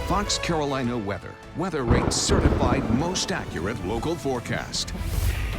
Fox Carolina Weather. Weather Rate certified most accurate local forecast.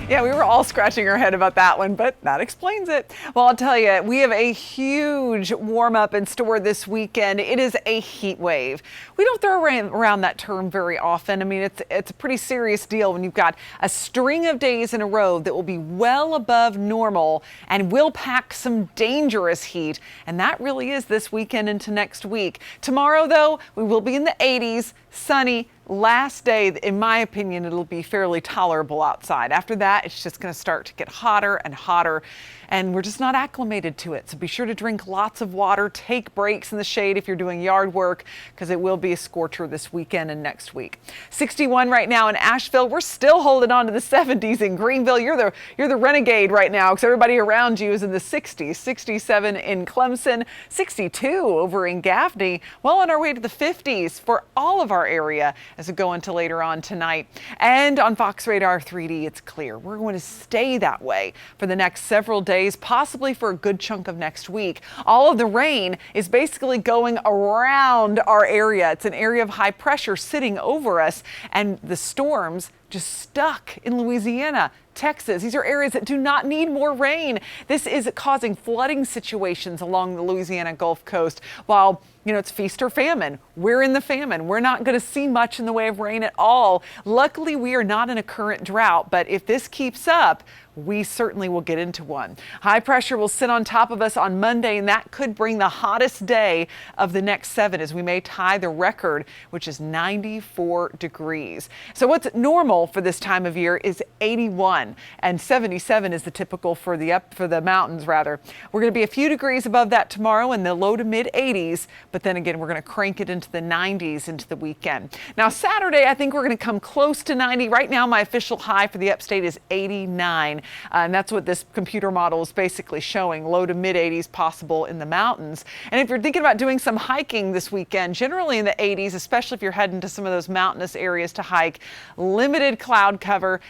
Yeah, we were all scratching our head about that one, but that explains it. Well, I'll tell you, we have a huge warm up in store this weekend. It is a heat wave. We don't throw around that term very often. I mean, it's a pretty serious deal when you've got a string of days in a row that will be well above normal and will pack some dangerous heat. And that really is this weekend into next week. Tomorrow, though, we will be in the 80s, sunny. Last day, in my opinion, it'll be fairly tolerable outside. After that, it's just going to start to get hotter and hotter, and we're just not acclimated to it. So be sure to drink lots of water, take breaks in the shade if you're doing yard work, because it will be a scorcher this weekend and next week. 61 right now in Asheville. We're still holding on to the 70s in Greenville. You're the renegade right now, because everybody around you is in the 60s. 67 in Clemson, 62 over in Gaffney. Well, on our way to the 50s for all of our area as we go into later on tonight. And on Fox Radar 3D, it's clear we're going to stay that way for the next several days, possibly for a good chunk of next week. All of the rain is basically going around our area. It's an area of high pressure sitting over us, and the storms just stuck in Louisiana, Texas. These are areas that do not need more rain. This is causing flooding situations along the Louisiana Gulf Coast. While, it's feast or famine. We're in the famine. We're not going to see much in the way of rain at all. Luckily, we are not in a current drought, but if this keeps up, we certainly will get into one. High pressure will sit on top of us on Monday, and that could bring the hottest day of the next 7 as we may tie the record, which is 94 degrees. So what's normal for this time of year is 81, and 77 is the typical for the mountains rather. We're going to be a few degrees above that tomorrow in the low to mid 80s, but then again, we're going to crank it into the 90s into the weekend. Now Saturday, I think we're going to come close to 90. Right now, my official high for the upstate is 89. And that's what this computer model is basically showing, low to mid 80s possible in the mountains. And if you're thinking about doing some hiking this weekend, generally in the 80s, especially if you're heading to some of those mountainous areas to hike, limited cloud cover.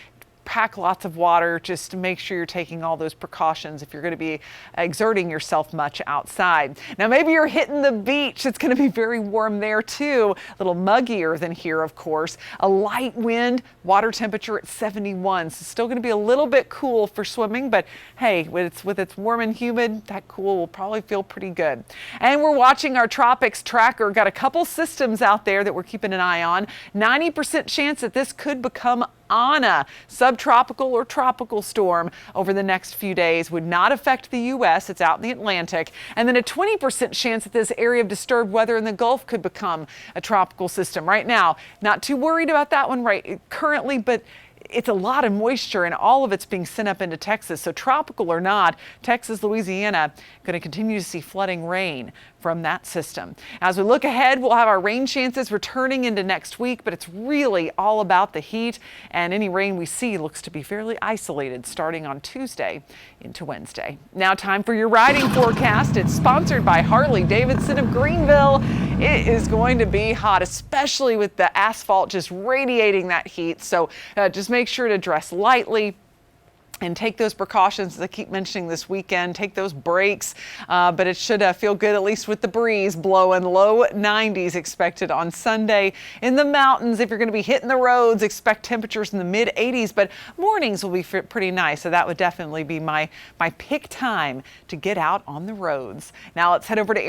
Pack lots of water just to make sure you're taking all those precautions if you're going to be exerting yourself much outside. Now, maybe you're hitting the beach. It's going to be very warm there too. A little muggier than here, of course. A light wind, water temperature at 71. So still going to be a little bit cool for swimming, but hey, with it's warm and humid, that cool will probably feel pretty good. And we're watching our tropics tracker. Got a couple systems out there that we're keeping an eye on. 90% chance that this could become Anna, subtropical or tropical storm over the next few days. Would not affect the U.S. It's out in the Atlantic. And then a 20% chance that this area of disturbed weather in the Gulf could become a tropical system. Right now, not too worried about that one currently, but it's a lot of moisture and all of it's being sent up into Texas. So tropical or not, Texas, Louisiana, going to continue to see flooding rain from that system. As we look ahead, we'll have our rain chances returning into next week, but it's really all about the heat, and any rain we see looks to be fairly isolated starting on Tuesday into Wednesday. Now time for your riding forecast. It's sponsored by Harley-Davidson of Greenville. It is going to be hot, especially with the asphalt just radiating that heat. So just make sure to dress lightly and take those precautions that I keep mentioning this weekend. Take those breaks, but it should feel good, at least with the breeze blowing. Low 90s expected on Sunday. In the mountains, if you're going to be hitting the roads, expect temperatures in the mid 80s, but mornings will be pretty nice. So that would definitely be my pick time to get out on the roads. Now let's head over to